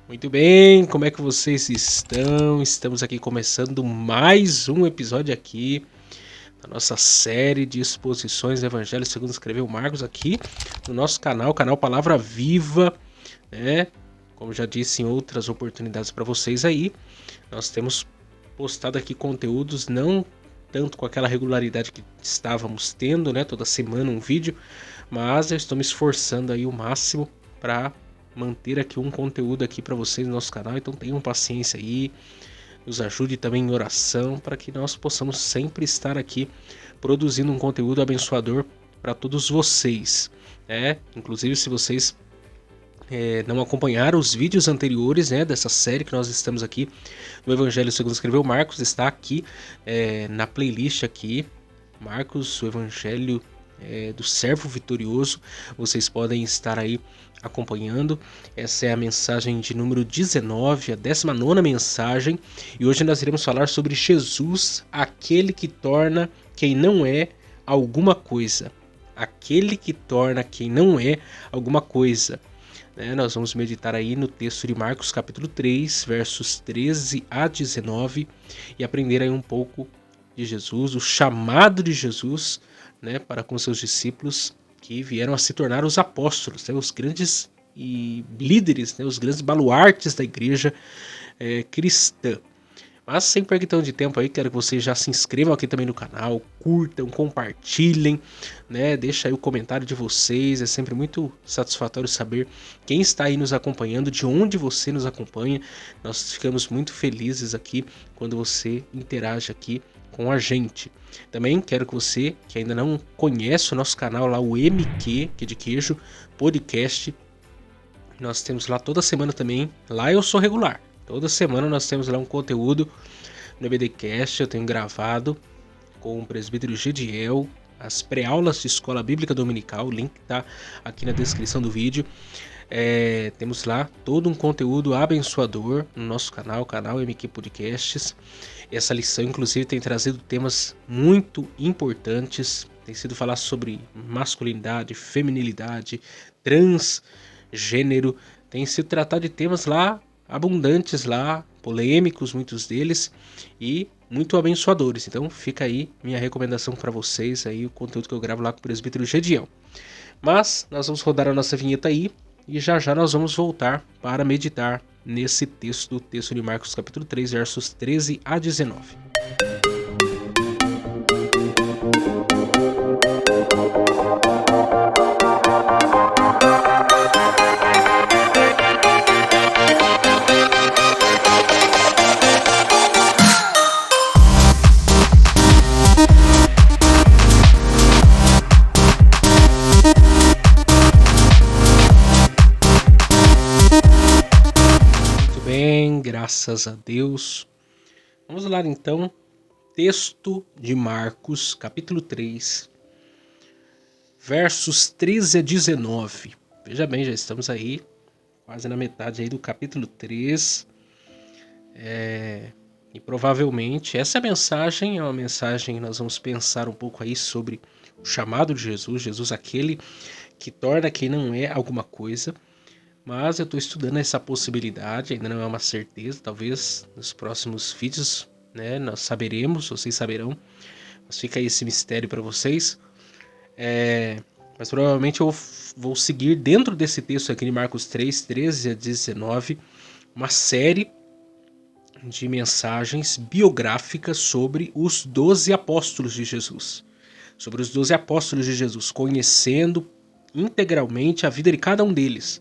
Muito bem, como é que vocês estão? Estamos aqui começando mais um episódio aqui da nossa série de exposições do Evangelho segundo escreveu Marcos aqui no nosso canal Palavra Viva, né? Como já disse em outras oportunidades para vocês aí, nós temos postado aqui conteúdos não tanto com aquela regularidade que estávamos tendo, né? Toda semana um vídeo, mas eu estou me esforçando aí o máximo para manter aqui um conteúdo aqui para vocês no nosso canal, então tenham paciência aí, nos ajude também em oração para que nós possamos sempre estar aqui produzindo um conteúdo abençoador para todos vocês, né? Inclusive se vocês não acompanharam os vídeos anteriores, né, dessa série que nós estamos aqui no Evangelho segundo escreveu Marcos, está aqui na playlist aqui, Marcos, o Evangelho do Servo Vitorioso, vocês podem estar aí acompanhando. Essa é a mensagem de número 19, a 19ª mensagem, e hoje nós iremos falar sobre Jesus, aquele que torna quem não é alguma coisa. Aquele que torna quem não é alguma coisa. Nós vamos meditar aí no texto de Marcos capítulo 3, versos 13 a 19 e aprender aí um pouco de Jesus, o chamado de Jesus, né, para com seus discípulos que vieram a se tornar os apóstolos, né, os grandes líderes, né, os grandes baluartes da igreja cristã. Mas sem perder de tempo aí, quero que vocês já se inscrevam aqui também no canal, curtam, compartilhem, né? Deixa aí o comentário de vocês, é sempre muito satisfatório saber quem está aí nos acompanhando, de onde você nos acompanha. Nós ficamos muito felizes aqui quando você interage aqui com a gente. Também quero que você, que ainda não conhece o nosso canal lá, o MQ, que é de queijo, podcast, nós temos lá toda semana também, lá eu sou regular. Toda semana nós temos lá um conteúdo no EBDcast, eu tenho gravado com o presbítero Gediel, as pré-aulas de escola bíblica dominical, o link está aqui na descrição do vídeo. Temos lá todo um conteúdo abençoador no nosso canal MQ Podcasts. Essa lição inclusive tem trazido temas muito importantes, tem sido falar sobre masculinidade, feminilidade, transgênero, tem sido tratado de temas lá abundantes lá, polêmicos muitos deles e muito abençoadores. Então fica aí minha recomendação para vocês aí, o conteúdo que eu gravo lá com o presbítero Gediel. Mas nós vamos rodar a nossa vinheta aí e já nós vamos voltar para meditar nesse texto, do texto de Marcos capítulo 3, versos 13 a 19. Graças a Deus. Vamos lá então, texto de Marcos, capítulo 3, versos 13 a 19. Veja bem, já estamos aí, quase na metade aí do capítulo 3. E provavelmente essa mensagem é uma mensagem que nós vamos pensar um pouco aí sobre o chamado de Jesus, Jesus aquele que torna quem não é alguma coisa. Mas eu estou estudando essa possibilidade, ainda não é uma certeza, talvez nos próximos vídeos, né, nós saberemos, vocês saberão, mas fica aí esse mistério para vocês. Mas provavelmente eu vou seguir dentro desse texto aqui de Marcos 3, 13 a 19, uma série de mensagens biográficas sobre os 12 apóstolos de Jesus. Sobre os 12 apóstolos de Jesus, conhecendo integralmente a vida de cada um deles.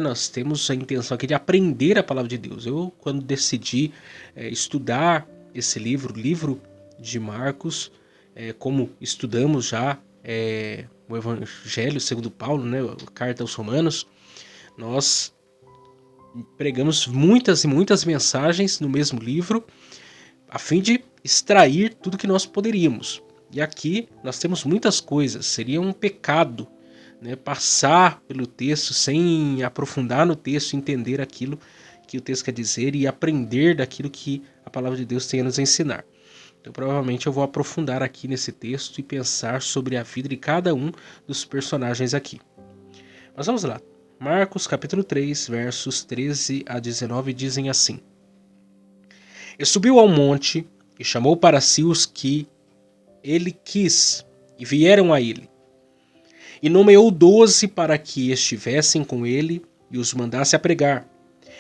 Nós temos a intenção aqui de aprender a palavra de Deus. Eu, quando decidi estudar esse livro, o livro de Marcos, como estudamos já o Evangelho segundo Paulo, né, a carta aos Romanos, nós pregamos muitas e muitas mensagens no mesmo livro, a fim de extrair tudo que nós poderíamos. E aqui nós temos muitas coisas, seria um pecado, né, passar pelo texto sem aprofundar no texto, entender aquilo que o texto quer dizer e aprender daquilo que a palavra de Deus tem a nos ensinar. Então provavelmente eu vou aprofundar aqui nesse texto e pensar sobre a vida de cada um dos personagens aqui. Mas vamos lá. Marcos capítulo 3, versos 13 a 19 dizem assim: E subiu ao monte e chamou para si os que ele quis, e vieram a ele. E nomeou 12 para que estivessem com ele e os mandasse a pregar,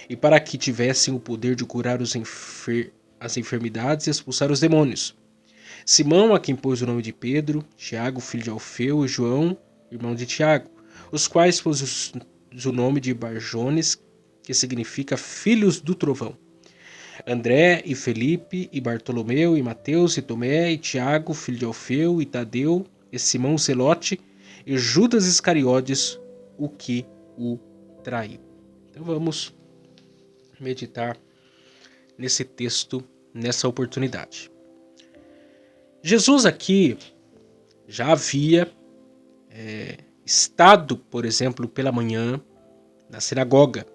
e para que tivessem o poder de curar as enfermidades e expulsar os demônios. Simão, a quem pôs o nome de Pedro, Tiago, filho de Alfeu, e João, irmão de Tiago, os quais pôs o nome de Barjones, que significa filhos do trovão. André e Felipe e Bartolomeu e Mateus e Tomé e Tiago, filho de Alfeu, e Tadeu e Simão Zelote e Judas Iscariotes, o que o traiu. Então vamos meditar nesse texto, nessa oportunidade. Jesus aqui já havia estado, por exemplo, pela manhã na sinagoga,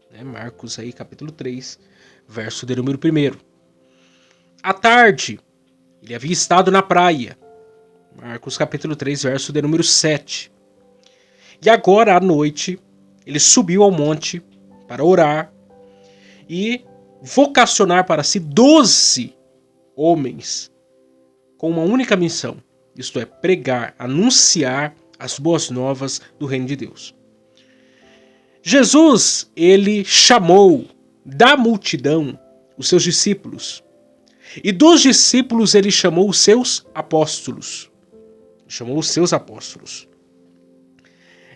né? Marcos aí, capítulo 3, verso de número 1. À tarde, ele havia estado na praia, Marcos capítulo 3, verso de número 7. E agora, à noite, ele subiu ao monte para orar e vocacionar para si 12 homens com uma única missão, isto é, pregar, anunciar as boas novas do reino de Deus. Jesus, ele chamou da multidão os seus discípulos, e dos discípulos ele chamou os seus apóstolos.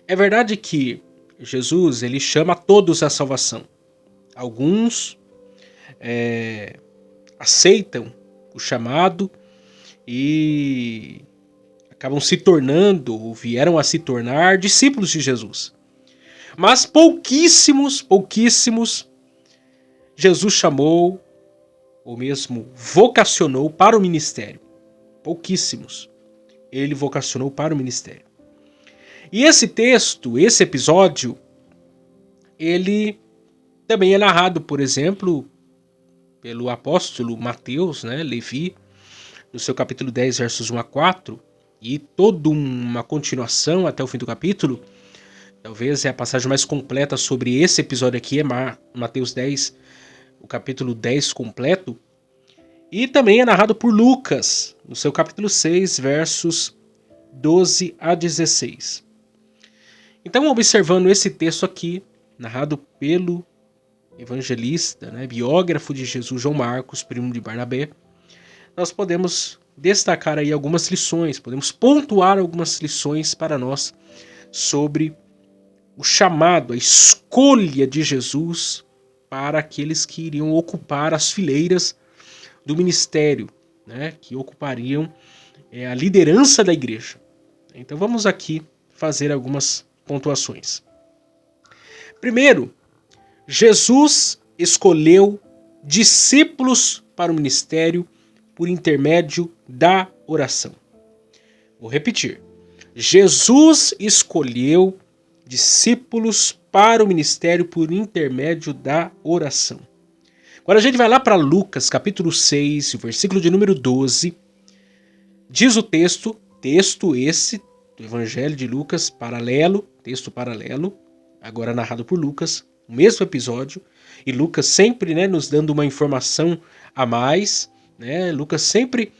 É verdade que Jesus, ele chama todos à salvação. Alguns aceitam o chamado e acabam se tornando, ou vieram a se tornar, discípulos de Jesus. Mas pouquíssimos, Jesus chamou, ou mesmo vocacionou para o ministério. Pouquíssimos. Ele vocacionou para o ministério. E esse texto, esse episódio, ele também é narrado, por exemplo, pelo apóstolo Mateus, né, Levi, no seu capítulo 10, versos 1 a 4, e toda uma continuação até o fim do capítulo. Talvez é a passagem mais completa sobre esse episódio aqui, é Mateus 10, o capítulo 10 completo. E também é narrado por Lucas, no seu capítulo 6, versos 12 a 16. Então, observando esse texto aqui, narrado pelo evangelista, né, biógrafo de Jesus, João Marcos, primo de Barnabé, nós podemos destacar aí algumas lições, podemos pontuar algumas lições para nós sobre o chamado, a escolha de Jesus para aqueles que iriam ocupar as fileiras do ministério, né, que ocupariam a liderança da igreja. Então vamos aqui fazer algumas pontuações. Primeiro, Jesus escolheu discípulos para o ministério por intermédio da oração. Vou repetir. Jesus escolheu discípulos para o ministério por intermédio da oração. Agora a gente vai lá para Lucas, capítulo 6, o versículo de número 12. Diz o texto esse do Evangelho de Lucas, texto paralelo, agora narrado por Lucas, o mesmo episódio, e Lucas sempre, né, nos dando uma informação a mais, né? Lucas sempre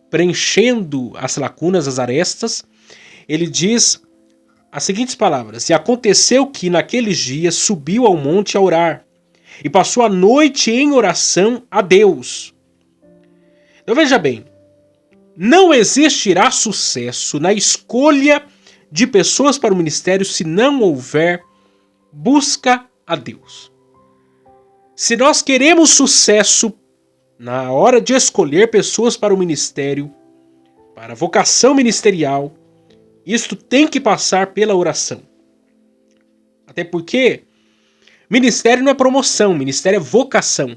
preenchendo as lacunas, as arestas. Ele diz as seguintes palavras: E aconteceu que naqueles dias subiu ao monte a orar, e passou a noite em oração a Deus. Então veja bem, não existirá sucesso na escolha de pessoas para o ministério se não houver busca a Deus. Se nós queremos sucesso na hora de escolher pessoas para o ministério, para a vocação ministerial, isto tem que passar pela oração. Até porque ministério não é promoção, ministério é vocação.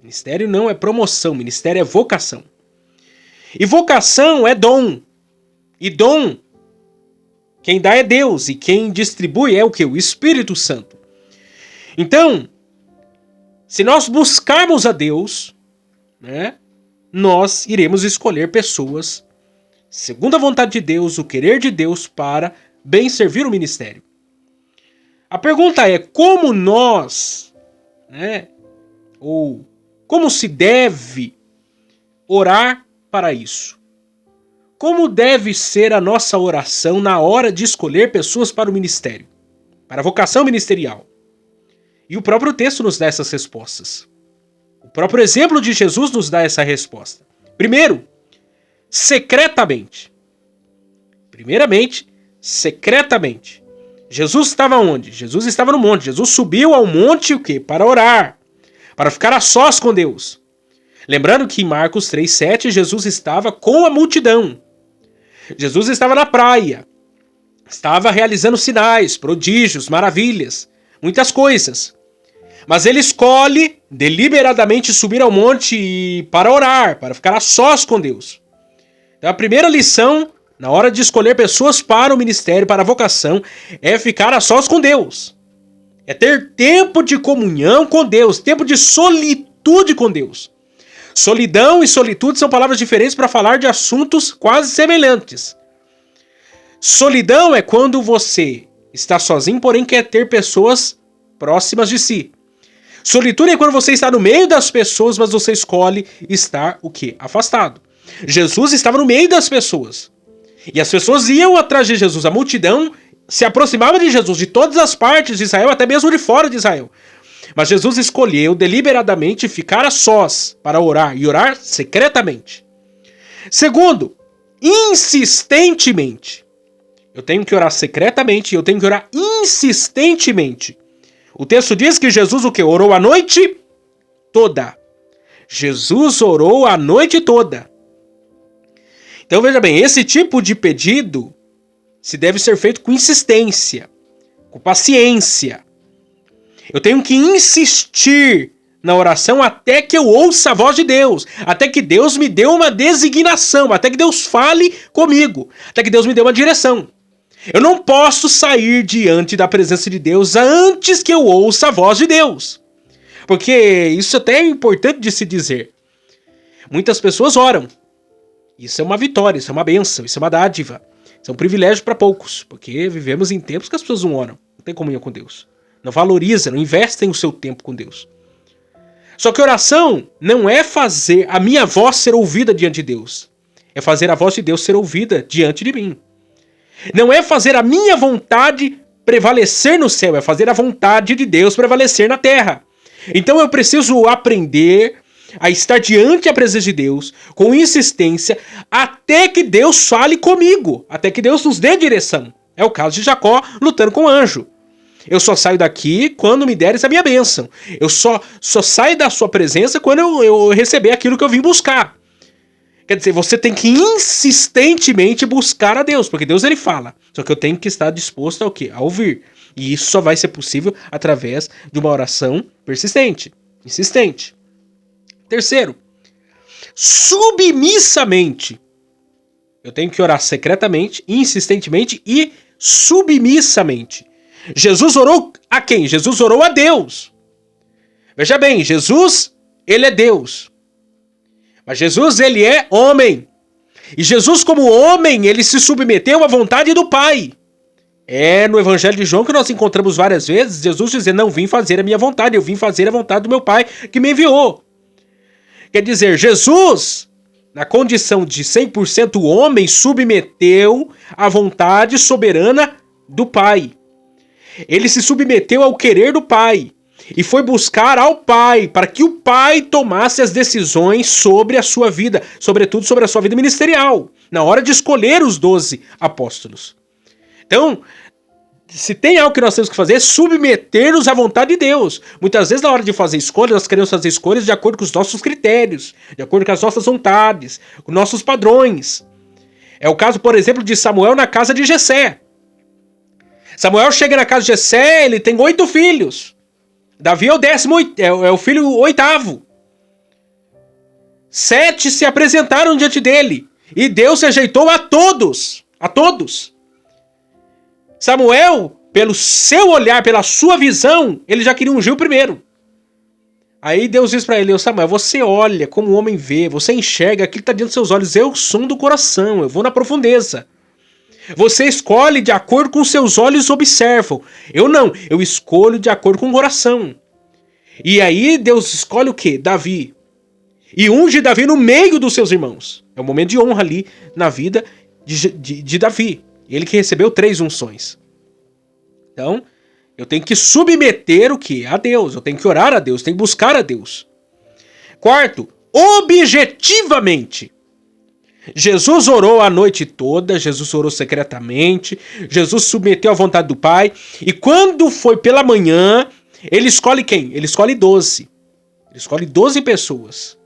Ministério não é promoção, ministério é vocação. E vocação é dom. E dom, quem dá é Deus, e quem distribui é o quê? O Espírito Santo. Então, se nós buscarmos a Deus, né, nós iremos escolher pessoas segundo a vontade de Deus, o querer de Deus, para bem servir o ministério. A pergunta é como nós, né, ou como se deve orar para isso? Como deve ser a nossa oração na hora de escolher pessoas para o ministério, para a vocação ministerial? E o próprio texto nos dá essas respostas. O próprio exemplo de Jesus nos dá essa resposta. Primeiro, secretamente. Primeiramente, secretamente. Jesus estava onde? Jesus estava no monte. Jesus subiu ao monte o quê? Para orar, para ficar a sós com Deus. Lembrando que em Marcos 3,7 Jesus estava com a multidão. Jesus estava na praia, estava realizando sinais, prodígios, maravilhas, muitas coisas. Mas ele escolhe deliberadamente subir ao monte para orar, para ficar a sós com Deus. Então a primeira lição, na hora de escolher pessoas para o ministério, para a vocação, é ficar a sós com Deus. É ter tempo de comunhão com Deus, tempo de solitude com Deus. Solidão e solitude são palavras diferentes para falar de assuntos quase semelhantes. Solidão é quando você está sozinho, porém quer ter pessoas próximas de si. Solitude é quando você está no meio das pessoas, mas você escolhe estar o quê? Afastado. Jesus estava no meio das pessoas. E as pessoas iam atrás de Jesus. A multidão se aproximava de Jesus, de todas as partes de Israel, até mesmo de fora de Israel. Mas Jesus escolheu deliberadamente ficar a sós para orar, e orar secretamente. Segundo, insistentemente. Eu tenho que orar secretamente e eu tenho que orar insistentemente. O texto diz que Jesus o quê? Orou a noite toda. Jesus orou a noite toda. Então veja bem, esse tipo de pedido se deve ser feito com insistência, com paciência. Eu tenho que insistir na oração até que eu ouça a voz de Deus, até que Deus me dê uma designação, até que Deus fale comigo, até que Deus me dê uma direção. Eu não posso sair diante da presença de Deus antes que eu ouça a voz de Deus. Porque isso até é importante de se dizer. Muitas pessoas oram. Isso é uma vitória, isso é uma bênção, isso é uma dádiva. Isso é um privilégio para poucos, porque vivemos em tempos que as pessoas não oram, não têm comunhão com Deus. Não valorizam, não investem o seu tempo com Deus. Só que oração não é fazer a minha voz ser ouvida diante de Deus. É fazer a voz de Deus ser ouvida diante de mim. Não é fazer a minha vontade prevalecer no céu, é fazer a vontade de Deus prevalecer na terra. Então eu preciso aprender a estar diante da presença de Deus, com insistência, até que Deus fale comigo, até que Deus nos dê direção. É o caso de Jacó lutando com o anjo. Eu só saio daqui quando me deres a minha bênção. Eu só saio da sua presença quando eu receber aquilo que eu vim buscar. Quer dizer, você tem que insistentemente buscar a Deus, porque Deus ele fala. Só que eu tenho que estar disposto ao quê? A ouvir. E isso só vai ser possível através de uma oração persistente, insistente. Terceiro, submissamente. Eu tenho que orar secretamente, insistentemente e submissamente. Jesus orou a quem? Jesus orou a Deus. Veja bem, Jesus, ele é Deus. Mas Jesus, ele é homem. E Jesus, como homem, ele se submeteu à vontade do Pai. É no Evangelho de João que nós encontramos várias vezes Jesus dizendo, não vim fazer a minha vontade, eu vim fazer a vontade do meu Pai que me enviou. Quer dizer, Jesus, na condição de 100% homem, submeteu à vontade soberana do Pai. Ele se submeteu ao querer do Pai e foi buscar ao Pai para que o Pai tomasse as decisões sobre a sua vida, sobretudo sobre a sua vida ministerial, na hora de escolher os 12 apóstolos. Então, se tem algo que nós temos que fazer é submeter-nos à vontade de Deus. Muitas vezes na hora de fazer escolhas, nós queremos fazer escolhas de acordo com os nossos critérios, de acordo com as nossas vontades, com nossos padrões. É o caso, por exemplo, de Samuel na casa de Jessé. Samuel chega na casa de Jessé, ele tem 8 filhos. Davi é o filho 8º. 7 se apresentaram diante dele. E Deus rejeitou a todos. A todos. Samuel, pelo seu olhar, pela sua visão, ele já queria ungir o primeiro. Aí Deus diz para ele, Samuel, você olha como o homem vê, você enxerga aquilo que está diante dos seus olhos. Eu sou do coração, eu vou na profundeza. Você escolhe de acordo com seus olhos observam. Eu não, eu escolho de acordo com o coração. E aí Deus escolhe o quê? Davi. E unge Davi no meio dos seus irmãos. É um momento de honra ali na vida de Davi. Ele que recebeu 3 unções. Então, eu tenho que submeter o quê? A Deus. Eu tenho que orar a Deus, tenho que buscar a Deus. Quarto, objetivamente. Jesus orou a noite toda, Jesus orou secretamente, Jesus submeteu à vontade do Pai. E quando foi pela manhã, ele escolhe quem? Ele escolhe 12. Ele escolhe 12 pessoas.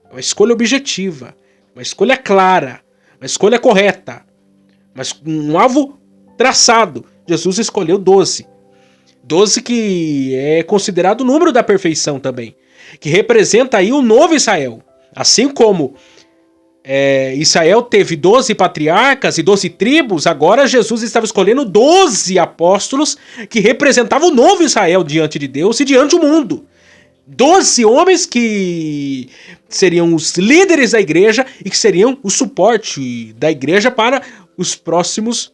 É uma escolha objetiva, uma escolha clara, uma escolha correta, mas um alvo traçado. Jesus escolheu 12. 12 que é considerado o número da perfeição também, que representa aí o novo Israel. Assim como Israel teve 12 patriarcas e 12 tribos, agora Jesus estava escolhendo 12 apóstolos que representavam o novo Israel diante de Deus e diante do mundo. 12 homens que seriam os líderes da igreja e que seriam o suporte da igreja para os próximos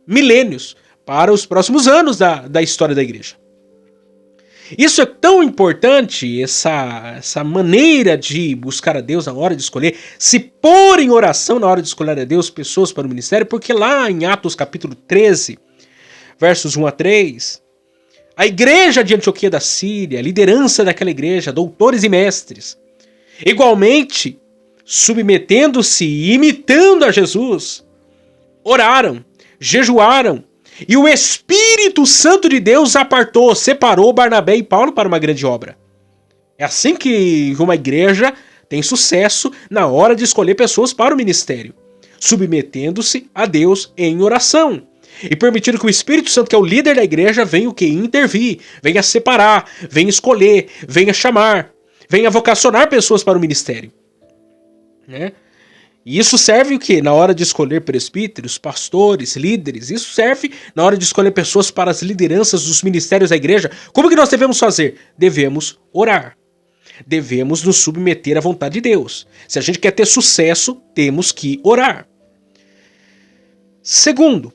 milênios, para os próximos anos da história da igreja. Isso é tão importante, essa maneira de buscar a Deus na hora de escolher, se pôr em oração na hora de escolher a Deus pessoas para o ministério, porque lá em Atos capítulo 13, versos 1 a 3... a igreja de Antioquia da Síria, a liderança daquela igreja, doutores e mestres, igualmente, submetendo-se e imitando a Jesus, oraram, jejuaram, e o Espírito Santo de Deus apartou, separou Barnabé e Paulo para uma grande obra. É assim que uma igreja tem sucesso na hora de escolher pessoas para o ministério, submetendo-se a Deus em oração. E permitindo que o Espírito Santo, que é o líder da igreja, venha o que? Intervir, venha separar, venha escolher, venha chamar, venha vocacionar pessoas para o ministério. Né? E isso serve o quê? Na hora de escolher presbíteros, pastores, líderes. Isso serve na hora de escolher pessoas para as lideranças dos ministérios da igreja. Como que nós devemos fazer? Devemos orar. Devemos nos submeter à vontade de Deus. Se a gente quer ter sucesso, temos que orar. Segundo,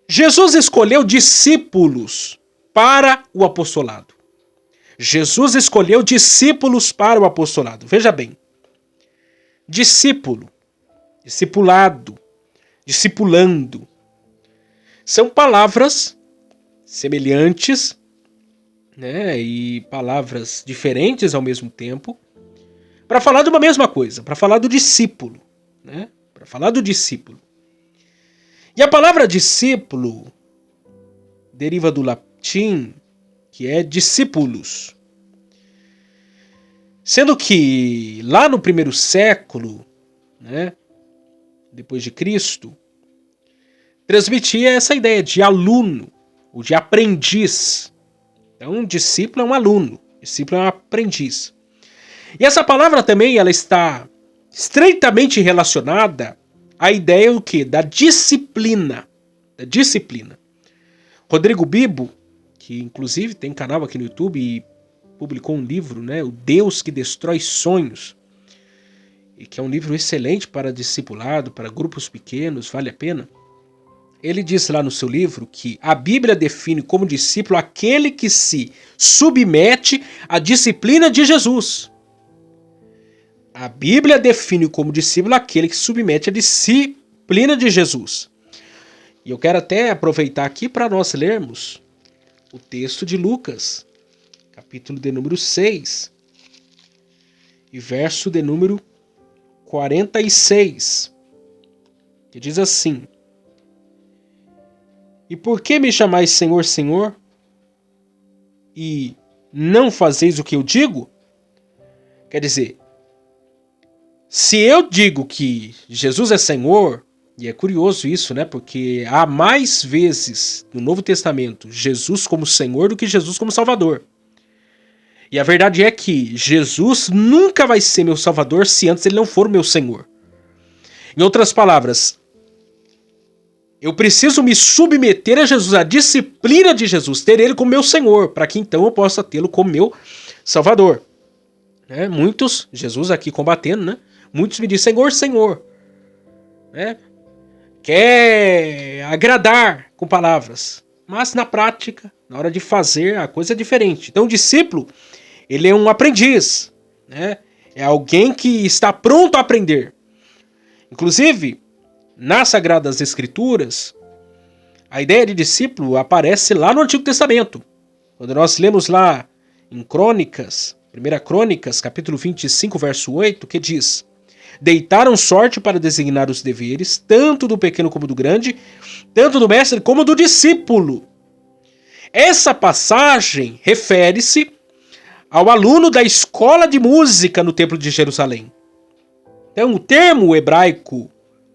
Jesus escolheu discípulos para o apostolado. Jesus escolheu discípulos para o apostolado. Veja bem. Discípulo, discipulado, discipulando. São palavras semelhantes, né, e palavras diferentes ao mesmo tempo, para falar de uma mesma coisa, para falar do discípulo. Né, para falar do discípulo. E a palavra discípulo deriva do latim, que é discípulos. Sendo que lá no primeiro século, né, depois de Cristo, transmitia essa ideia de aluno, ou de aprendiz. Então, um discípulo é um aluno, discípulo é um aprendiz. E essa palavra também ela está estreitamente relacionada à ideia do quê? Da disciplina. Da disciplina. Rodrigo Bibo, que inclusive tem canal aqui no YouTube e publicou um livro, né, O Deus que Destrói Sonhos, e que é um livro excelente para discipulado, para grupos pequenos, vale a pena. Ele disse lá no seu livro que a Bíblia define como discípulo aquele que se submete à disciplina de Jesus. A Bíblia define como discípulo aquele que se submete à disciplina de Jesus. E eu quero até aproveitar aqui para nós lermos o texto de Lucas, capítulo de número 6, e verso de número 46, que diz assim: E por que me chamais Senhor, Senhor, e não fazeis o que eu digo? Quer dizer, se eu digo que Jesus é Senhor, e é curioso isso, né? Porque há mais vezes no Novo Testamento Jesus como Senhor do que Jesus como Salvador. E a verdade é que Jesus nunca vai ser meu Salvador se antes ele não for meu Senhor. Em outras palavras, eu preciso me submeter a Jesus, a disciplina de Jesus, ter ele como meu Senhor, para que então eu possa tê-lo como meu Salvador. Né? Muitos, Jesus aqui combatendo, né? Muitos me dizem, Senhor, Senhor. Né? quer agradar com palavras, mas na prática, na hora de fazer, a coisa é diferente. Então o discípulo, ele é um aprendiz, né? É alguém que está pronto a aprender. Inclusive, nas Sagradas Escrituras, a ideia de discípulo aparece lá no Antigo Testamento. Quando nós lemos lá em Crônicas, 1 Crônicas, capítulo 25, verso 8, que diz: deitaram sorte para designar os deveres, tanto do pequeno como do grande, tanto do mestre como do discípulo. Essa passagem refere-se ao aluno da escola de música no Templo de Jerusalém. Então, o termo hebraico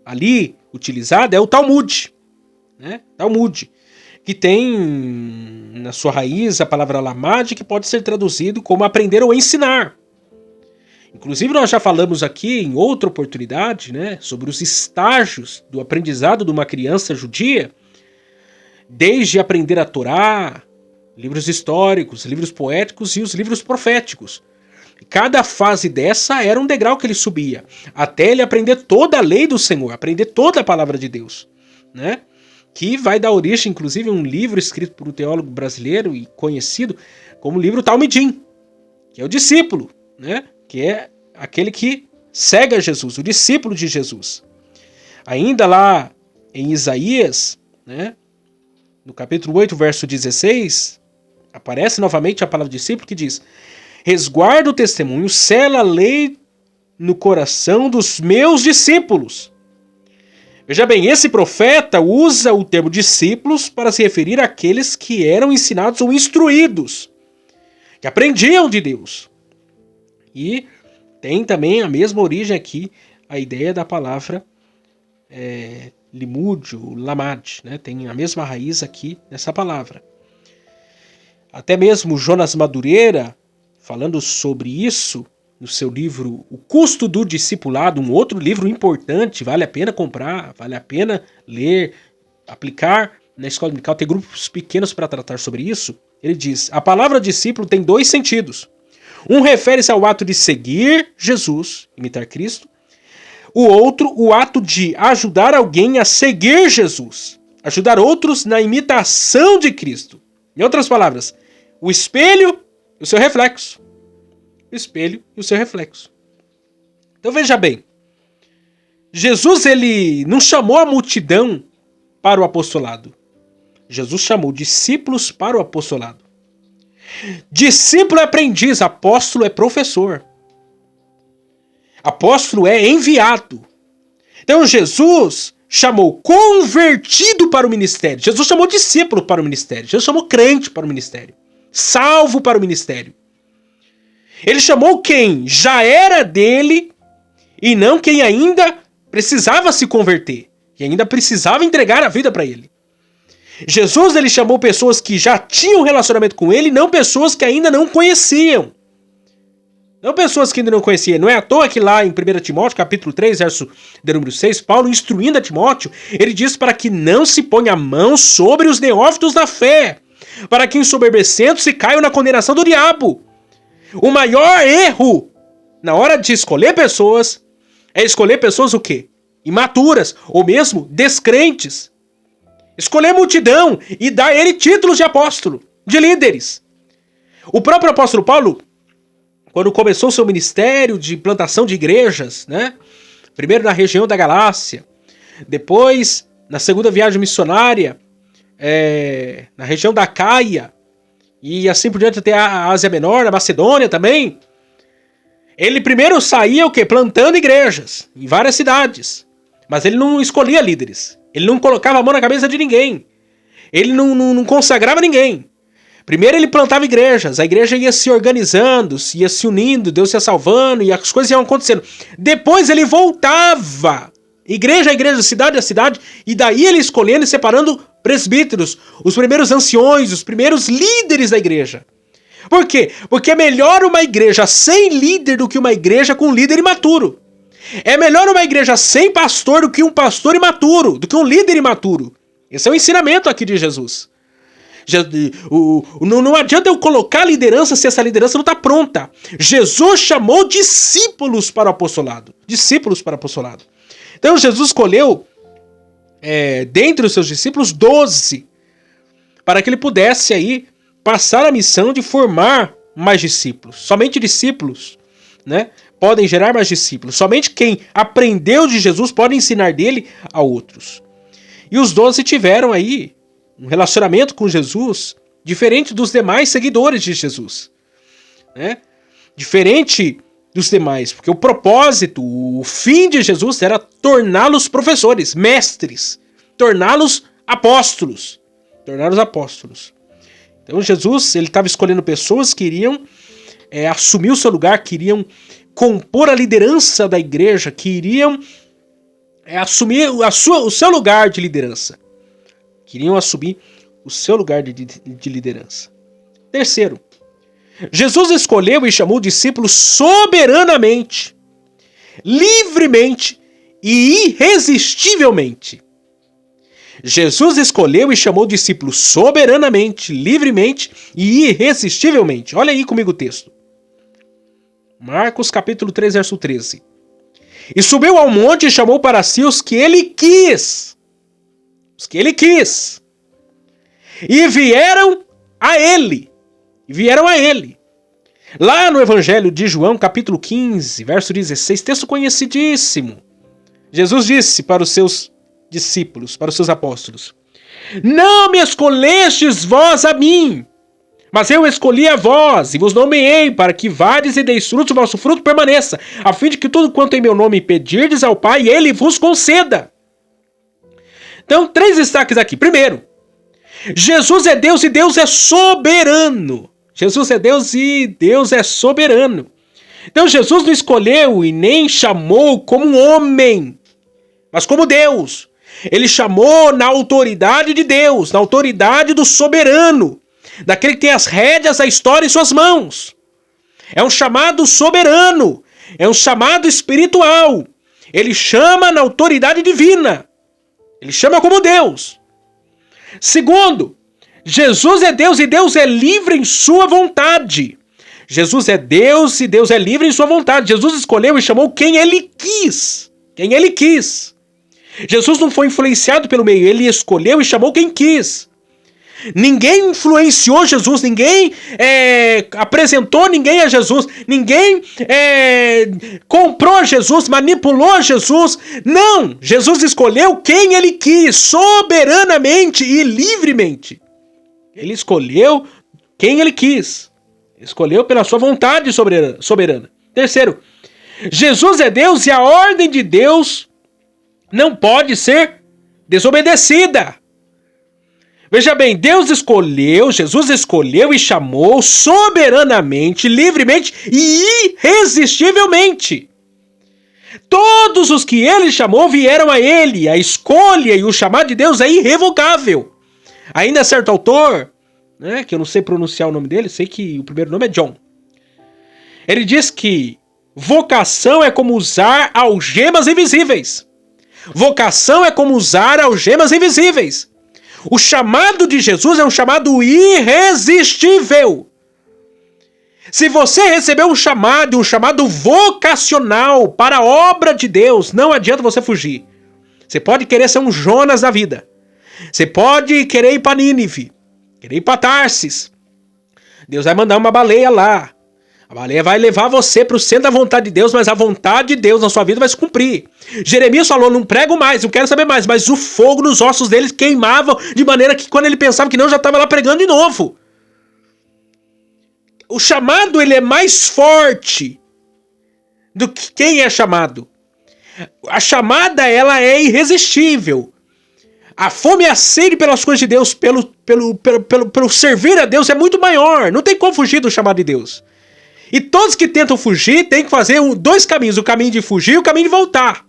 ali utilizado é o Talmud, né? Talmud, que tem na sua raiz a palavra lamad, que pode ser traduzido como aprender ou ensinar. Inclusive, nós já falamos aqui em outra oportunidade, né, sobre os estágios do aprendizado de uma criança judia, desde aprender a Torá, livros históricos, livros poéticos e os livros proféticos. Cada fase dessa era um degrau que ele subia, até ele aprender toda a lei do Senhor, aprender toda a palavra de Deus, né? Que vai dar origem, inclusive, a um livro escrito por um teólogo brasileiro e conhecido como o livro Talmidim, que é o discípulo, né? Que é aquele que segue a Jesus, o discípulo de Jesus. Ainda lá em Isaías, né? No capítulo 8, verso 16, aparece novamente a palavra discípulo que diz: resguarda o testemunho, sela a lei no coração dos meus discípulos. Veja bem, esse profeta usa o termo discípulos para se referir àqueles que eram ensinados ou instruídos, que aprendiam de Deus. E tem também a mesma origem aqui, a ideia da palavra limud, ou lamad, né? Tem a mesma raiz aqui nessa palavra. Até mesmo Jonas Madureira, falando sobre isso, no seu livro O Custo do Discipulado, um outro livro importante, vale a pena comprar, vale a pena ler, aplicar na escola dominical, tem grupos pequenos para tratar sobre isso. Ele diz: a palavra discípulo tem dois sentidos. Um refere-se ao ato de seguir Jesus, imitar Cristo. O outro, o ato de ajudar alguém a seguir Jesus, ajudar outros na imitação de Cristo. Em outras palavras, o espelho e o seu reflexo. O espelho e o seu reflexo. Então veja bem, Jesus ele não chamou a multidão para o apostolado. Jesus chamou discípulos para o apostolado. Discípulo é aprendiz, apóstolo é professor. Apóstolo é enviado. Então Jesus chamou convertido para o ministério. Jesus chamou discípulo para o ministério. Jesus chamou crente para o ministério. Salvo para o ministério. Ele chamou quem já era dele e não quem ainda precisava se converter, que ainda precisava entregar a vida para ele. Jesus ele chamou pessoas que já tinham relacionamento com ele, não pessoas que ainda não conheciam. Não pessoas que ainda não conheciam. Não é à toa que lá em 1 Timóteo, capítulo 3, verso de número 6, Paulo, instruindo a Timóteo, ele diz para que não se ponha a mão sobre os neófitos da fé, para que ensoberbecendo se caiam na condenação do diabo. O maior erro na hora de escolher pessoas é escolher pessoas o quê? Imaturas ou mesmo descrentes. Escolher multidão e dar a ele títulos de apóstolo, de líderes. O próprio apóstolo Paulo, quando começou seu ministério de plantação de igrejas, né? Primeiro na região da Galácia, depois na segunda viagem missionária, na região da Caia, e assim por diante até a Ásia Menor, a Macedônia também. Ele primeiro saía o quê? Plantando igrejas em várias cidades. Mas ele não escolhia líderes. Ele não colocava a mão na cabeça de ninguém. Ele não consagrava ninguém. Primeiro ele plantava igrejas. A igreja ia se organizando, ia se unindo, Deus ia salvando e as coisas iam acontecendo. Depois ele voltava. Igreja a igreja, cidade a cidade. E daí ele escolhendo e separando presbíteros, os primeiros anciões, os primeiros líderes da igreja. Por quê? Porque é melhor uma igreja sem líder do que uma igreja com líder imaturo. É melhor uma igreja sem pastor do que um pastor imaturo, do que um líder imaturo. Esse é o ensinamento aqui de Jesus. Não adianta eu colocar a liderança se essa liderança não está pronta. Jesus chamou discípulos para o apostolado. Discípulos para o apostolado. Então Jesus escolheu dentre os seus discípulos 12, para que ele pudesse aí passar a missão de formar mais discípulos. Somente discípulos, né, podem gerar mais discípulos. Somente quem aprendeu de Jesus pode ensinar dele a outros. E os 12 tiveram aí um relacionamento com Jesus diferente dos demais seguidores de Jesus, né? Diferente dos demais, porque o propósito, o fim de Jesus era torná-los professores, mestres, torná-los apóstolos. Então Jesus, ele estava escolhendo pessoas que iriam assumir o seu lugar, que iriam compor a liderança da igreja, que iriam assumir o seu lugar de liderança. Queriam assumir o seu lugar de liderança. Terceiro, Jesus escolheu e chamou discípulos soberanamente, livremente e irresistivelmente. Jesus escolheu e chamou discípulos soberanamente, livremente e irresistivelmente. Olha aí comigo o texto. Marcos capítulo 3, verso 13. E subiu ao monte e chamou para si os que ele quis. Os que ele quis. E vieram a ele. Lá no Evangelho de João, capítulo 15, verso 16, texto conhecidíssimo. Jesus disse para os seus discípulos, para os seus apóstolos: não me escolhestes vós a mim, mas eu escolhi a vós e vos nomeei para que vades e deis fruto, o vosso fruto permaneça, a fim de que tudo quanto em meu nome pedirdes ao Pai, ele vos conceda. Então, 3 destaques aqui. Primeiro, Jesus é Deus e Deus é soberano. Jesus é Deus e Deus é soberano. Então Jesus não escolheu e nem chamou como um homem, mas como Deus. Ele chamou na autoridade de Deus, na autoridade do soberano, daquele que tem as rédeas da história em suas mãos. É um chamado soberano, é um chamado espiritual. Ele chama na autoridade divina. Ele chama como Deus. Segundo, Jesus é Deus e Deus é livre em sua vontade. Jesus é Deus e Deus é livre em sua vontade. Jesus escolheu e chamou quem ele quis. Quem ele quis. Jesus não foi influenciado pelo meio, ele escolheu e chamou quem quis. Ninguém influenciou Jesus, ninguém apresentou ninguém a Jesus, ninguém comprou Jesus, manipulou Jesus. Não, Jesus escolheu quem ele quis, soberanamente e livremente. Ele escolheu quem ele quis, escolheu pela sua vontade soberana. Terceiro, Jesus é Deus e a ordem de Deus não pode ser desobedecida. Veja bem, Jesus escolheu e chamou soberanamente, livremente e irresistivelmente. Todos os que ele chamou vieram a ele. A escolha e o chamado de Deus é irrevogável. Ainda certo autor, né, que eu não sei pronunciar o nome dele, sei que o primeiro nome é John. Ele diz que vocação é como usar algemas invisíveis. Vocação é como usar algemas invisíveis. O chamado de Jesus é um chamado irresistível. Se você recebeu um chamado vocacional para a obra de Deus, não adianta você fugir. Você pode querer ser um Jonas da vida. Você pode querer ir para Nínive, querer ir para Tarsis. Deus vai mandar uma baleia lá. A baleia vai levar você para o centro da vontade de Deus, mas a vontade de Deus na sua vida vai se cumprir. Jeremias falou, não prego mais, não quero saber mais, mas o fogo nos ossos deles queimava de maneira que quando ele pensava que não, já estava lá pregando de novo. O chamado, ele é mais forte do que quem é chamado. A chamada, ela é irresistível. A fome e a sede pelas coisas de Deus, pelo servir a Deus é muito maior. Não tem como fugir do chamado de Deus. E todos que tentam fugir têm que fazer 2 caminhos. O caminho de fugir e o caminho de voltar.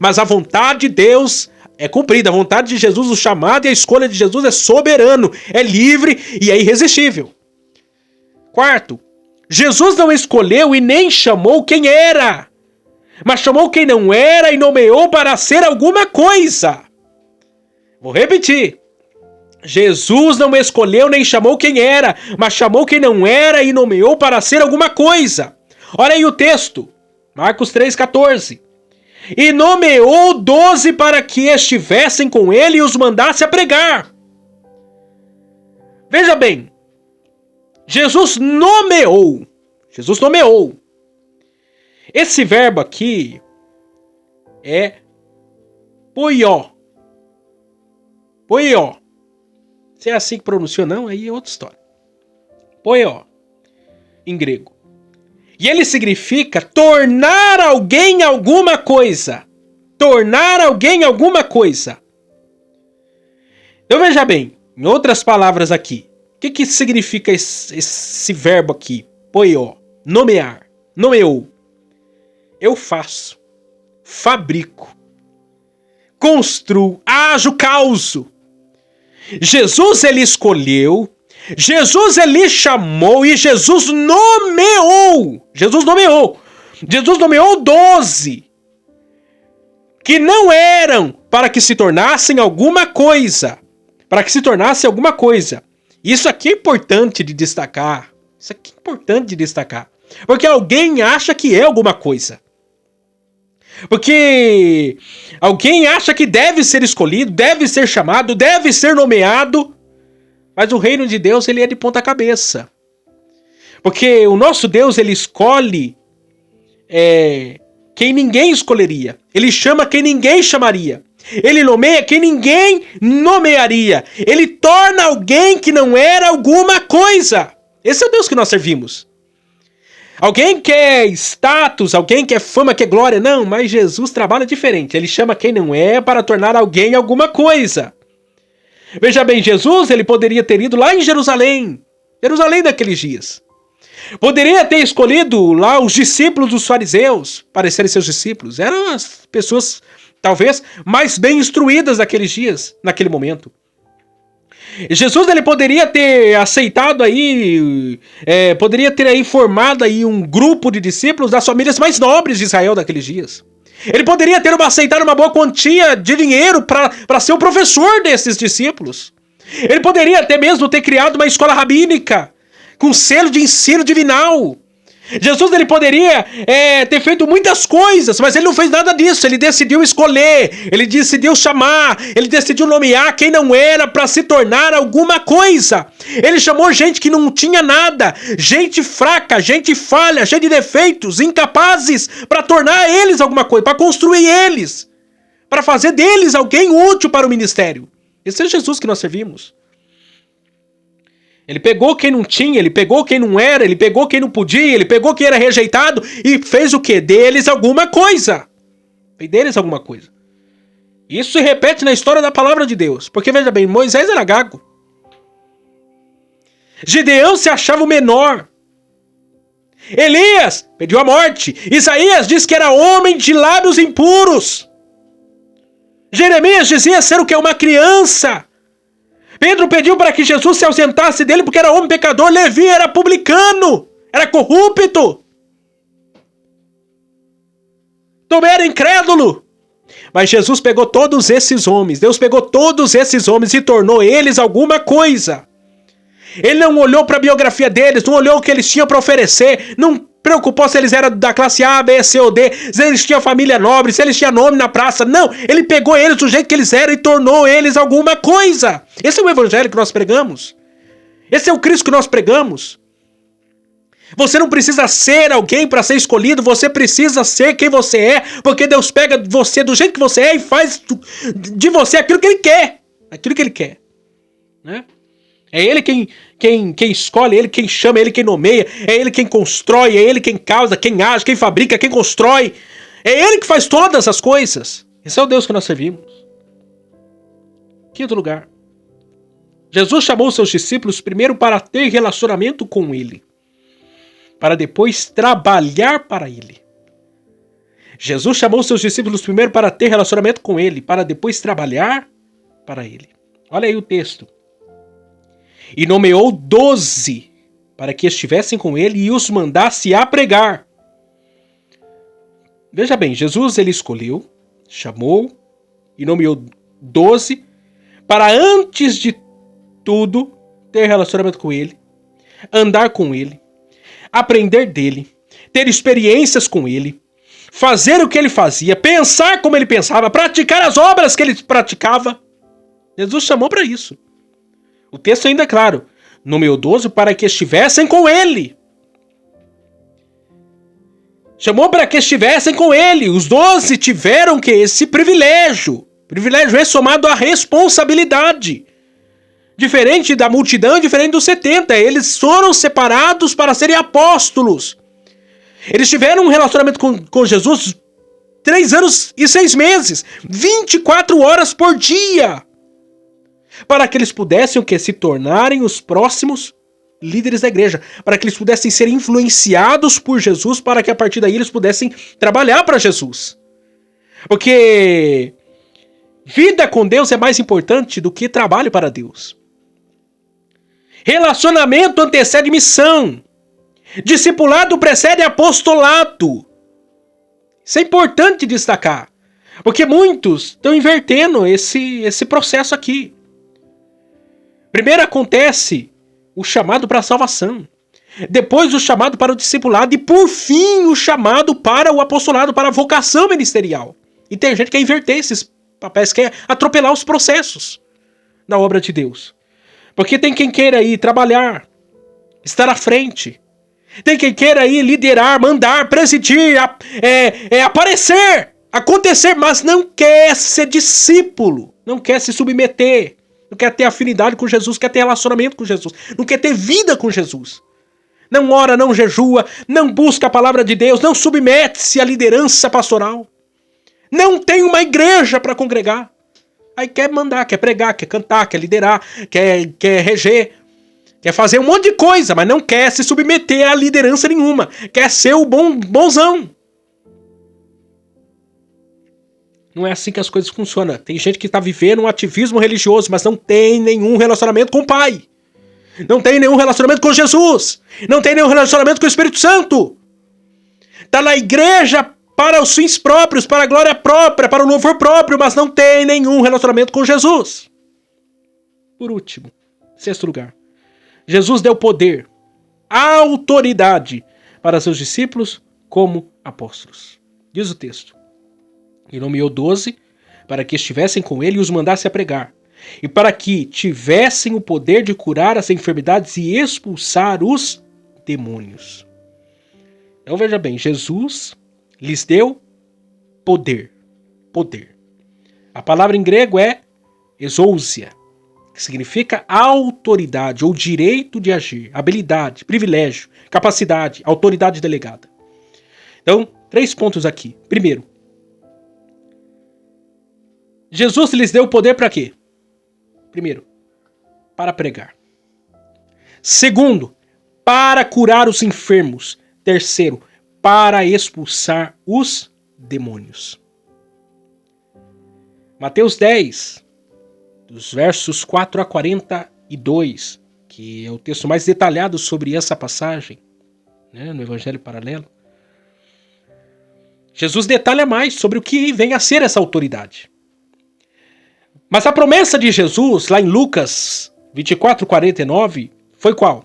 Mas a vontade de Deus é cumprida. A vontade de Jesus, o chamado e a escolha de Jesus é soberano, é livre e é irresistível. Quarto, Jesus não escolheu e nem chamou quem era, mas chamou quem não era e nomeou para ser alguma coisa. Vou repetir. Jesus não escolheu nem chamou quem era, mas chamou quem não era e nomeou para ser alguma coisa. Olha aí o texto, Marcos 3,14. E nomeou 12 para que estivessem com ele e os mandasse a pregar. Veja bem, Jesus nomeou. Jesus nomeou. Esse verbo aqui é poió. Poió. Se é assim que pronuncia, não, aí é outra história. Poió, em grego. E ele significa tornar alguém alguma coisa. Tornar alguém alguma coisa. Então veja bem, em outras palavras aqui, o que significa esse verbo aqui? Poió, nomear, nomeou. Eu faço, fabrico, construo, ajo, causo. Jesus ele escolheu, Jesus ele chamou e Jesus nomeou. Jesus nomeou 12 que não eram para que se tornassem alguma coisa. Para que se tornasse alguma coisa. Isso aqui é importante de destacar. Isso aqui é importante de destacar. Porque alguém acha que é alguma coisa. Porque alguém acha que deve ser escolhido, deve ser chamado, deve ser nomeado. Mas o reino de Deus, ele é de ponta cabeça. Porque o nosso Deus, ele escolhe quem ninguém escolheria. Ele chama quem ninguém chamaria. Ele nomeia quem ninguém nomearia. Ele torna alguém que não era alguma coisa. Esse é o Deus que nós servimos. Alguém quer status, alguém quer fama, quer glória. Não, mas Jesus trabalha diferente. Ele chama quem não é para tornar alguém alguma coisa. Veja bem, Jesus ele poderia ter ido lá em Jerusalém. Jerusalém daqueles dias. Poderia ter escolhido lá os discípulos dos fariseus para serem seus discípulos. Eram as pessoas, talvez, mais bem instruídas daqueles dias, naquele momento. Jesus ele poderia ter aceitado aí, poderia ter aí formado aí um grupo de discípulos das famílias mais nobres de Israel daqueles dias. Ele poderia ter aceitado uma boa quantia de dinheiro para ser o professor desses discípulos. Ele poderia até mesmo ter criado uma escola rabínica com selo de ensino divinal. Jesus ele poderia ter feito muitas coisas, mas ele não fez nada disso. Ele decidiu escolher, ele decidiu chamar, ele decidiu nomear quem não era para se tornar alguma coisa. Ele chamou gente que não tinha nada, gente fraca, gente falha, gente de defeitos, incapazes, para tornar eles alguma coisa, para construir eles, para fazer deles alguém útil para o ministério. Esse é Jesus que nós servimos. Ele pegou quem não tinha, ele pegou quem não era, ele pegou quem não podia, ele pegou quem era rejeitado e fez o quê? Deles alguma coisa. Fez deles alguma coisa. Isso se repete na história da palavra de Deus. Porque veja bem, Moisés era gago. Gideão se achava o menor. Elias pediu a morte. Isaías diz que era homem de lábios impuros. Jeremias dizia ser o que? Uma criança. Pedro pediu para que Jesus se ausentasse dele porque era homem pecador. Levi era publicano, era corrupto. Tomé era incrédulo. Mas Jesus pegou todos esses homens, Deus pegou todos esses homens e tornou eles alguma coisa. Ele não olhou para a biografia deles, não olhou o que eles tinham para oferecer, não preocupou se eles eram da classe A, B, C ou D, se eles tinham família nobre, se eles tinham nome na praça. Não, ele pegou eles do jeito que eles eram e tornou eles alguma coisa. Esse é o evangelho que nós pregamos. Esse é o Cristo que nós pregamos. Você não precisa ser alguém para ser escolhido, você precisa ser quem você é, porque Deus pega você do jeito que você é e faz de você aquilo que Ele quer. Aquilo que Ele quer. Né? É Ele quem escolhe, é Ele quem chama, é Ele quem nomeia, é Ele quem constrói, é Ele quem causa, quem age, quem fabrica, quem constrói. É Ele que faz todas as coisas. Esse é o Deus que nós servimos. Quinto lugar. Jesus chamou seus discípulos primeiro para ter relacionamento com Ele, para depois trabalhar para Ele. Jesus chamou seus discípulos primeiro para ter relacionamento com Ele, para depois trabalhar para Ele. Olha aí o texto. E nomeou 12 para que estivessem com Ele e os mandasse a pregar. Veja bem, Jesus ele escolheu, chamou e nomeou 12 para antes de tudo ter relacionamento com Ele, andar com Ele, aprender dele, ter experiências com Ele, fazer o que ele fazia, pensar como ele pensava, praticar as obras que ele praticava. Jesus chamou para isso. O texto ainda é claro. Número 12, para que estivessem com ele. Chamou para que estivessem com ele. Os 12 tiveram que esse privilégio. Privilégio é somado à responsabilidade. Diferente da multidão, diferente dos 70. Eles foram separados para serem apóstolos. Eles tiveram um relacionamento com Jesus 3 anos e 6 meses. 24 horas por dia. Para que eles pudessem se tornarem os próximos líderes da igreja. Para que eles pudessem ser influenciados por Jesus. Para que a partir daí eles pudessem trabalhar para Jesus. Porque vida com Deus é mais importante do que trabalho para Deus. Relacionamento antecede missão. Discipulado precede apostolado. Isso é importante destacar. Porque muitos estão invertendo esse processo aqui. Primeiro acontece o chamado para a salvação. Depois o chamado para o discipulado. E por fim o chamado para o apostolado, para a vocação ministerial. E tem gente que quer inverter esses papéis, quer atropelar os processos da obra de Deus. Porque tem quem queira aí trabalhar, estar à frente. Tem quem queira aí liderar, mandar, presidir, aparecer, acontecer, mas não quer ser discípulo, não quer se submeter, não quer ter afinidade com Jesus, quer ter relacionamento com Jesus, não quer ter vida com Jesus. Não ora, não jejua, não busca a palavra de Deus, não submete-se à liderança pastoral. Não tem uma igreja para congregar. Aí quer mandar, quer pregar, quer cantar, quer liderar, quer reger. Quer fazer um monte de coisa, mas não quer se submeter a liderança nenhuma. Quer ser o bonzão. Não é assim que as coisas funcionam. Tem gente que está vivendo um ativismo religioso, mas não tem nenhum relacionamento com o Pai. Não tem nenhum relacionamento com Jesus. Não tem nenhum relacionamento com o Espírito Santo. Está na igreja para os fins próprios, para a glória própria, para o louvor próprio, mas não tem nenhum relacionamento com Jesus. Por último, 6º lugar. Jesus deu poder, autoridade para seus discípulos como apóstolos. Diz o texto. E nomeou 12 para que estivessem com ele e os mandasse a pregar. E para que tivessem o poder de curar as enfermidades e expulsar os demônios. Então veja bem, Jesus lhes deu poder. Poder. A palavra em grego é exousia, que significa autoridade ou direito de agir, habilidade, privilégio, capacidade, autoridade delegada. Então, 3 pontos aqui. Primeiro, Jesus lhes deu poder para quê? Primeiro, para pregar. Segundo, para curar os enfermos. Terceiro, para expulsar os demônios. Mateus 10, dos versos 4 a 42, que é o texto mais detalhado sobre essa passagem, né, no Evangelho Paralelo. Jesus detalha mais sobre o que vem a ser essa autoridade. Mas a promessa de Jesus, lá em Lucas 24:49, foi qual?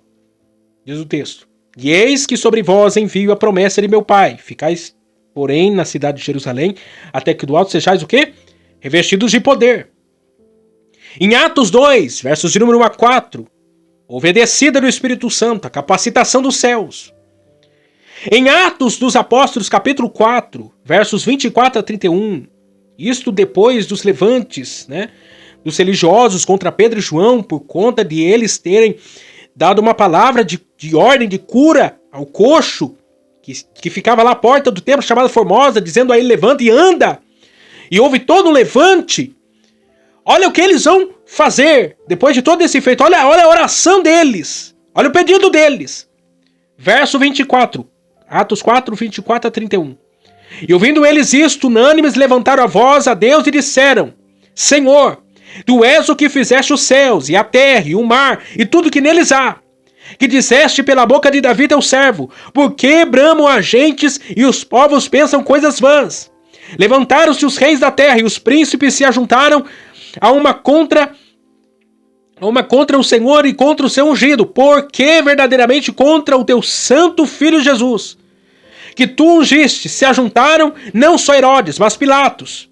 Diz o texto. E eis que sobre vós envio a promessa de meu Pai. Ficais, porém, na cidade de Jerusalém, até que do alto sejais o quê? Revestidos de poder. Em Atos 2, versos de número 1 a 4, houve a descida do Espírito Santo, a capacitação dos céus. Em Atos dos Apóstolos, capítulo 4, versos 24 a 31, isto depois dos levantes, né, dos religiosos contra Pedro e João, por conta de eles terem dado uma palavra de ordem, de cura ao coxo, que ficava lá à porta do templo, chamado Formosa, dizendo a ele, levanta e anda. E houve todo um levante. Olha o que eles vão fazer depois de todo esse feito. Olha a oração deles. Olha o pedido deles. Verso 24. Atos 4, 24 a 31. E ouvindo eles isto, unânimes levantaram a voz a Deus e disseram, Senhor, Tu és o que fizeste os céus, e a terra, e o mar, e tudo que neles há. Que disseste pela boca de Davi teu servo, por que bramam as gentes e os povos pensam coisas vãs? Levantaram-se os reis da terra e os príncipes se ajuntaram a uma contra o Senhor e contra o seu ungido, porque verdadeiramente contra o teu santo filho Jesus, que tu ungiste se ajuntaram não só Herodes, mas Pilatos,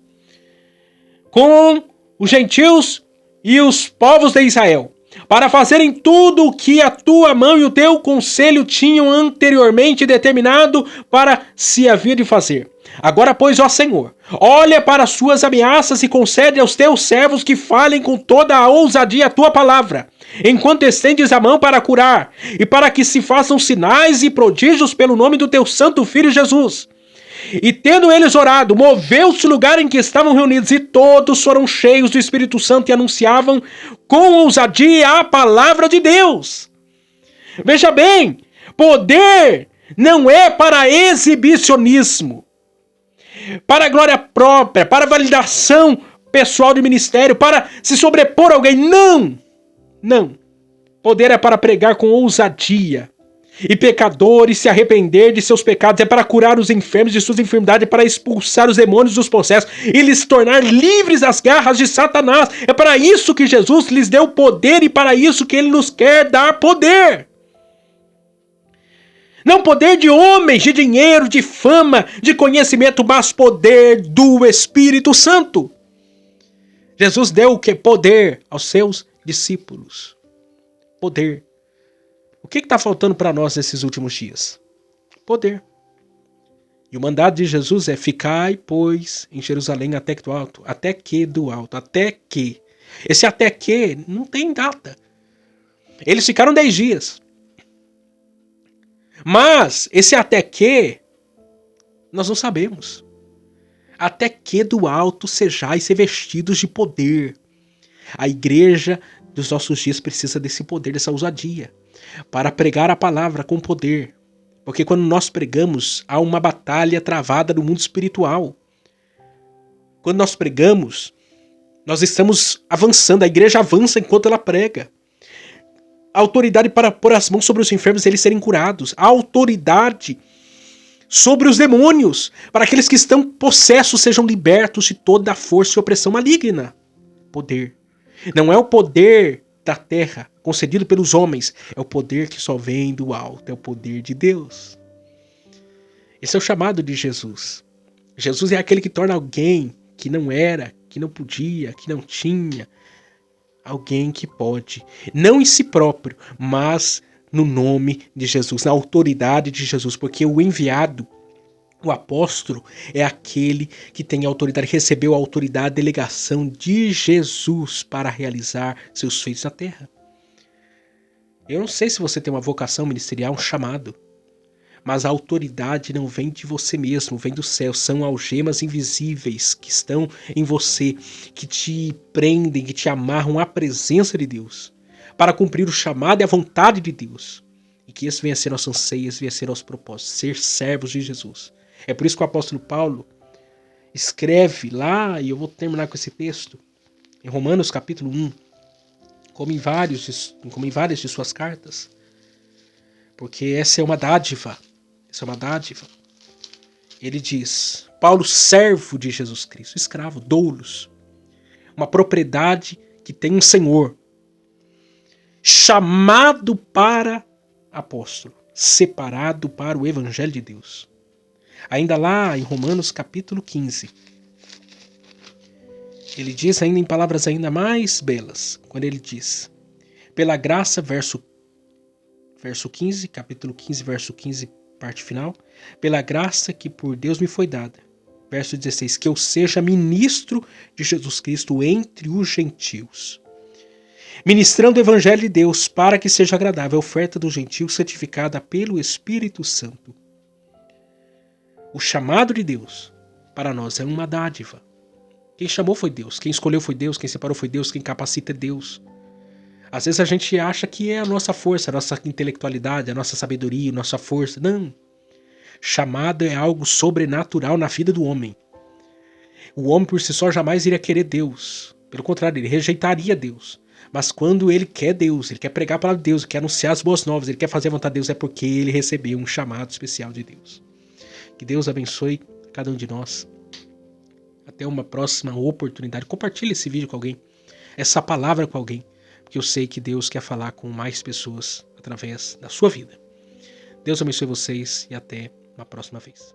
com os gentios e os povos de Israel, para fazerem tudo o que a tua mão e o teu conselho tinham anteriormente determinado para se havia de fazer. Agora, pois, ó Senhor, olha para as suas ameaças e concede aos teus servos que falem com toda a ousadia a tua palavra, enquanto estendes a mão para curar, e para que se façam sinais e prodígios pelo nome do teu santo Filho Jesus. E tendo eles orado, moveu-se o lugar em que estavam reunidos, e todos foram cheios do Espírito Santo e anunciavam com ousadia a palavra de Deus. Veja bem, poder não é para exibicionismo, para glória própria, para validação pessoal de ministério, para se sobrepor a alguém. Não! Não. Poder é para pregar com ousadia. E pecadores se arrepender de seus pecados, é para curar os enfermos de suas enfermidades, é para expulsar os demônios dos possessos e lhes tornar livres das garras de Satanás. É para isso que Jesus lhes deu poder e para isso que ele nos quer dar poder. Não poder de homens, de dinheiro, de fama, de conhecimento, mas poder do Espírito Santo. Jesus deu o que? Poder aos seus discípulos. Poder. O que está faltando para nós nesses últimos dias? Poder. E o mandado de Jesus é: ficai, pois, em Jerusalém até que do alto. Até que do alto. Até que. Esse até que não tem data. Eles ficaram 10 dias. Mas esse até que nós não sabemos. Até que do alto sejais revestidos de poder. A igreja dos nossos dias precisa desse poder, dessa ousadia, para pregar a palavra com poder. Porque quando nós pregamos, há uma batalha travada no mundo espiritual. Quando nós pregamos, nós estamos avançando, a igreja avança enquanto ela prega. A autoridade para pôr as mãos sobre os enfermos e eles serem curados. A autoridade sobre os demônios, para aqueles que estão possessos sejam libertos de toda a força e opressão maligna. Poder. Não é o poder da terra concedido pelos homens, é o poder que só vem do alto, é o poder de Deus. Esse é o chamado de Jesus. Jesus é aquele que torna alguém que não era, que não podia, que não tinha, alguém que pode, não em si próprio, mas no nome de Jesus, na autoridade de Jesus, porque o enviado, o apóstolo, é aquele que tem autoridade, recebeu a autoridade, a delegação de Jesus para realizar seus feitos na terra. Eu não sei se você tem uma vocação ministerial, um chamado, mas a autoridade não vem de você mesmo, vem do céu. São algemas invisíveis que estão em você, que te prendem, que te amarram à presença de Deus, para cumprir o chamado e a vontade de Deus. E que esse venha a ser nosso anseio, esse venha a ser nosso propósito, ser servos de Jesus. É por isso que o apóstolo Paulo escreve lá, e eu vou terminar com esse texto, em Romanos capítulo 1, como em várias de suas cartas, porque essa é uma dádiva. Essa é uma dádiva. Ele diz: Paulo, servo de Jesus Cristo, escravo, doulos, uma propriedade que tem um senhor, chamado para apóstolo, separado para o evangelho de Deus. Ainda lá em Romanos capítulo 15, ele diz ainda em palavras ainda mais belas, quando ele diz: pela graça, verso 15, capítulo 15, verso 15, parte final, pela graça que por Deus me foi dada. Verso 16, que eu seja ministro de Jesus Cristo entre os gentios, ministrando o evangelho de Deus, para que seja agradável a oferta dos gentios santificada pelo Espírito Santo. O chamado de Deus para nós é uma dádiva. Quem chamou foi Deus, quem escolheu foi Deus, quem separou foi Deus, quem capacita é Deus. Às vezes a gente acha que é a nossa força, a nossa intelectualidade, a nossa sabedoria, a nossa força. Não. Chamado é algo sobrenatural na vida do homem. O homem por si só jamais iria querer Deus. Pelo contrário, ele rejeitaria Deus. Mas quando ele quer Deus, ele quer pregar a palavra de Deus, ele quer anunciar as boas novas, ele quer fazer a vontade de Deus, é porque ele recebeu um chamado especial de Deus. Que Deus abençoe cada um de nós. Até uma próxima oportunidade. Compartilhe esse vídeo com alguém, essa palavra com alguém, porque eu sei que Deus quer falar com mais pessoas através da sua vida. Deus abençoe vocês e até uma próxima vez.